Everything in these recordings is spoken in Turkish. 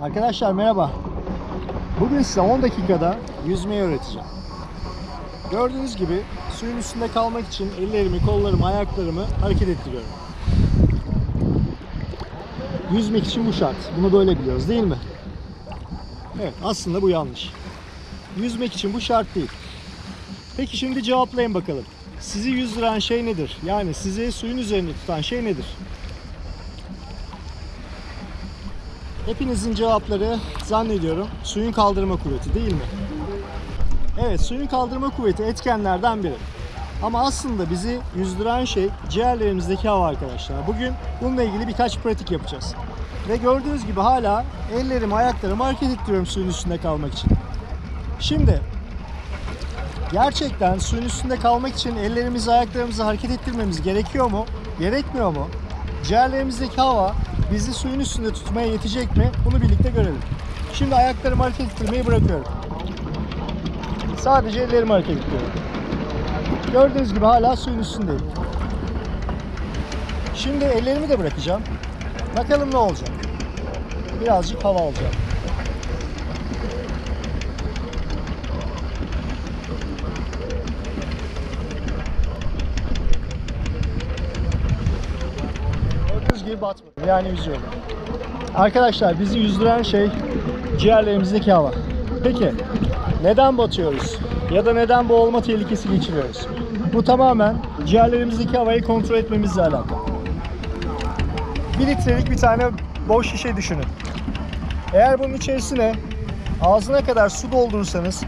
Arkadaşlar merhaba. Bugün size 10 dakikada yüzmeyi öğreteceğim. Gördüğünüz gibi suyun üstünde kalmak için ellerimi, kollarımı, ayaklarımı hareket ettiriyorum. Yüzmek için bu şart. Bunu böyle biliyoruz değil mi? Evet, aslında bu yanlış. Yüzmek için bu şart değil. Peki şimdi cevaplayın bakalım. Sizi yüzdüren şey nedir? Yani sizi suyun üzerinde tutan şey nedir? Hepinizin cevapları zannediyorum suyun kaldırma kuvveti değil mi? Evet, suyun kaldırma kuvveti etkenlerden biri. Ama aslında bizi yüzdüren şey ciğerlerimizdeki hava arkadaşlar. Bugün bununla ilgili birkaç pratik yapacağız. Ve gördüğünüz gibi hala ellerimi, ayaklarımı hareket ettiriyorum suyun üstünde kalmak için. Şimdi gerçekten suyun üstünde kalmak için ellerimizi, ayaklarımızı hareket ettirmemiz gerekiyor mu? Gerekmiyor mu? Ciğerlerimizdeki hava bizi suyun üstünde tutmaya yetecek mi? Bunu birlikte görelim. Şimdi ayaklarımı hareket ettirmeyi bırakıyorum. Sadece ellerimi hareket ettiriyorum. Gördüğünüz gibi hala suyun üstündeyim. Şimdi ellerimi de bırakacağım. Bakalım ne olacak? Birazcık hava alacağım. Gördüğünüz gibi batmadım. Yani yüzüyorum. Arkadaşlar bizi yüzdüren şey ciğerlerimizdeki hava. Peki neden batıyoruz? Ya da neden boğulma tehlikesi geçiriyoruz? Bu tamamen ciğerlerimizdeki havayı kontrol etmemizle alakalı. 1 litrelik bir tane boş şişe düşünün. Eğer bunun içerisine ağzına kadar su doldurursanız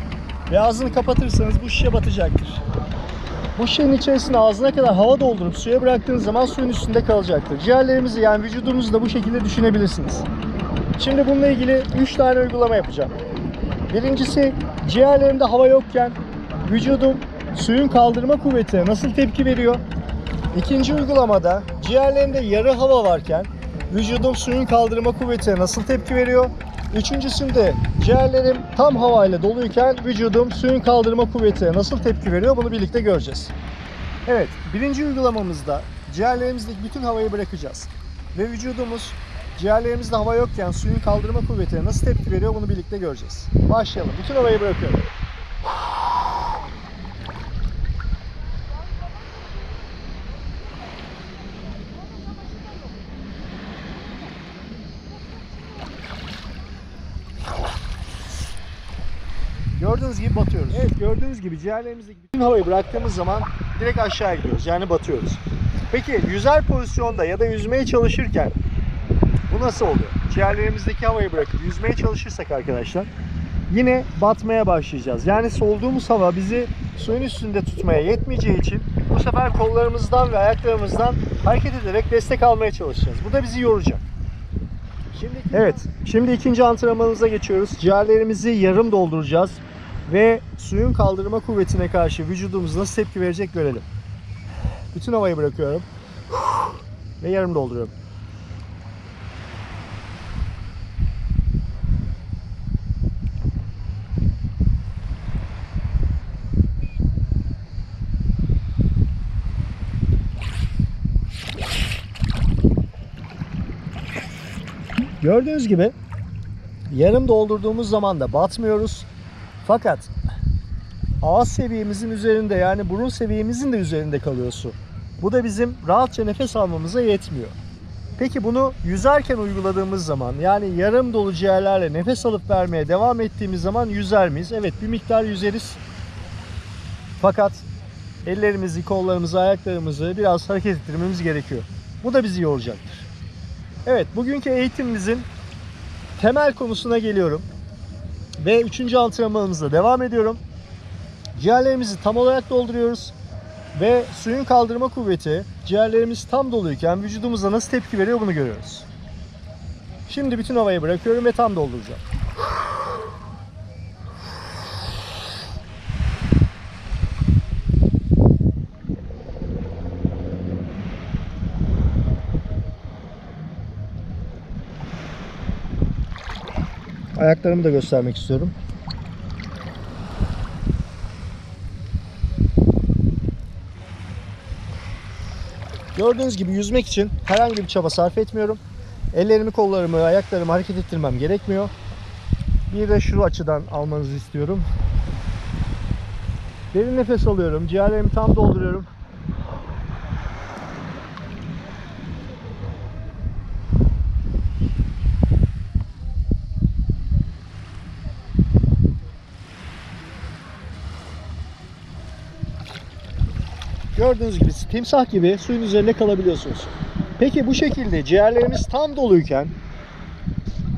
ve ağzını kapatırsanız bu şişe batacaktır. Bu şişenin içerisine ağzına kadar hava doldurup suya bıraktığınız zaman suyun üstünde kalacaktır. Ciğerlerimizi yani vücudumuzu da bu şekilde düşünebilirsiniz. Şimdi bununla ilgili 3 tane uygulama yapacağım. Birincisi, ciğerlerimde hava yokken vücudum suyun kaldırma kuvvetine nasıl tepki veriyor? İkinci uygulamada ciğerlerimde yarı hava varken vücudum suyun kaldırma kuvvetine nasıl tepki veriyor? Üçüncüsünde ciğerlerim tam havayla doluyken vücudum suyun kaldırma kuvvetine nasıl tepki veriyor? Bunu birlikte göreceğiz. Evet, birinci uygulamamızda ciğerlerimizdeki bütün havayı bırakacağız. Ve vücudumuz ciğerlerimizde hava yokken suyun kaldırma kuvvetine nasıl tepki veriyor? Bunu birlikte göreceğiz. Başlayalım. Bütün havayı bırakıyorum. Gördüğünüz gibi batıyoruz. Evet, gördüğünüz gibi ciğerlerimizdeki bütün havayı bıraktığımız zaman direkt aşağı gidiyoruz. Yani batıyoruz. Peki yüzer pozisyonda ya da yüzmeye çalışırken bu nasıl oluyor? Ciğerlerimizdeki havayı bırakıp yüzmeye çalışırsak arkadaşlar yine batmaya başlayacağız. Yani solduğumuz hava bizi suyun üstünde tutmaya yetmeyeceği için bu sefer kollarımızdan ve ayaklarımızdan hareket ederek destek almaya çalışacağız. Bu da bizi yoracak. Şimdi ikinci antrenmanımıza geçiyoruz. Ciğerlerimizi yarım dolduracağız ve suyun kaldırma kuvvetine karşı vücudumuz nasıl tepki verecek görelim. Bütün havayı bırakıyorum ve yarım dolduruyorum. Gördüğünüz gibi yarım doldurduğumuz zaman da batmıyoruz. Fakat ağız seviyemizin üzerinde yani burun seviyemizin de üzerinde kalıyor su. Bu da bizim rahatça nefes almamıza yetmiyor. Peki bunu yüzerken uyguladığımız zaman yani yarım dolu ciğerlerle nefes alıp vermeye devam ettiğimiz zaman yüzer miyiz? Evet, bir miktar yüzeriz. Fakat ellerimizi, kollarımızı, ayaklarımızı biraz hareket ettirmemiz gerekiyor. Bu da bizi yoracaktır. Evet, bugünkü eğitimimizin temel konusuna geliyorum. Ve 3. antrenmanımızla devam ediyorum. Ciğerlerimizi tam olarak dolduruyoruz. Ve suyun kaldırma kuvveti ciğerlerimiz tam doluyken vücudumuza nasıl tepki veriyor bunu görüyoruz. Şimdi bütün havayı bırakıyorum ve tam dolduracağım. Ayaklarımı da göstermek istiyorum. Gördüğünüz gibi yüzmek için herhangi bir çaba sarf etmiyorum. Ellerimi, kollarımı, ayaklarımı hareket ettirmem gerekmiyor. Bir de şu açıdan almanızı istiyorum. Derin nefes alıyorum. Ciğerlerimi tam dolduruyorum. Gördüğünüz gibi timsah gibi suyun üzerinde kalabiliyorsunuz. Peki bu şekilde ciğerlerimiz tam doluyken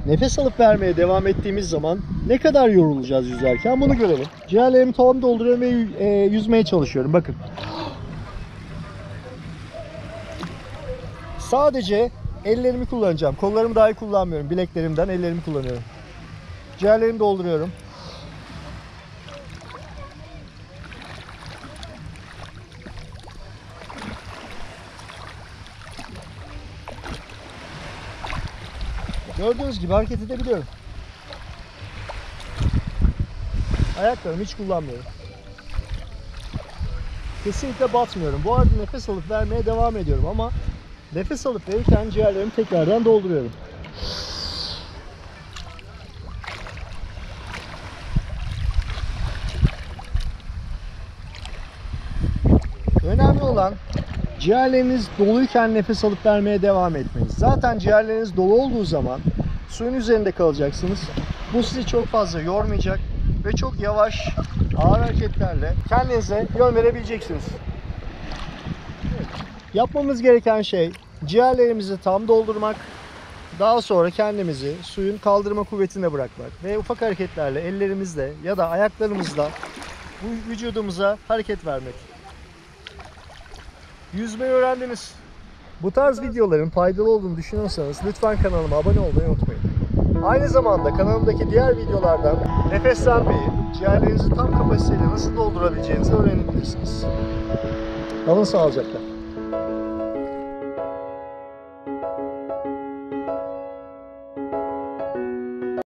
nefes alıp vermeye devam ettiğimiz zaman ne kadar yorulacağız yüzerken bunu görelim. Ciğerlerimi tam dolduruyorum ve yüzmeye çalışıyorum. Bakın. Sadece ellerimi kullanacağım. Kollarımı dahi kullanmıyorum. Bileklerimden ellerimi kullanıyorum. Ciğerlerimi dolduruyorum. Gördüğünüz gibi hareket edebiliyorum. Ayaklarımı hiç kullanmıyorum. Kesinlikle batmıyorum. Bu arada nefes alıp vermeye devam ediyorum ama nefes alıp verirken ciğerlerimi tekrardan dolduruyorum. Önemli olan ciğerleriniz doluyken nefes alıp vermeye devam etmeniz. Zaten ciğerleriniz dolu olduğu zaman suyun üzerinde kalacaksınız. Bu sizi çok fazla yormayacak ve çok yavaş, ağır hareketlerle kendinize yön verebileceksiniz. Evet. Yapmamız gereken şey ciğerlerimizi tam doldurmak. Daha sonra kendimizi suyun kaldırma kuvvetine bırakmak ve ufak hareketlerle ellerimizle ya da ayaklarımızla bu vücudumuza hareket vermek. Yüzmeyi öğrendiniz. Bu tarz videoların faydalı olduğunu düşünüyorsanız lütfen kanalıma abone olmayı unutmayın. Aynı zamanda kanalımdaki diğer videolardan nefeslenmeyi, ciğerlerinizi tam kapasiteyle nasıl doldurabileceğinizi öğrenebilirsiniz. Kalın sağlıcakla.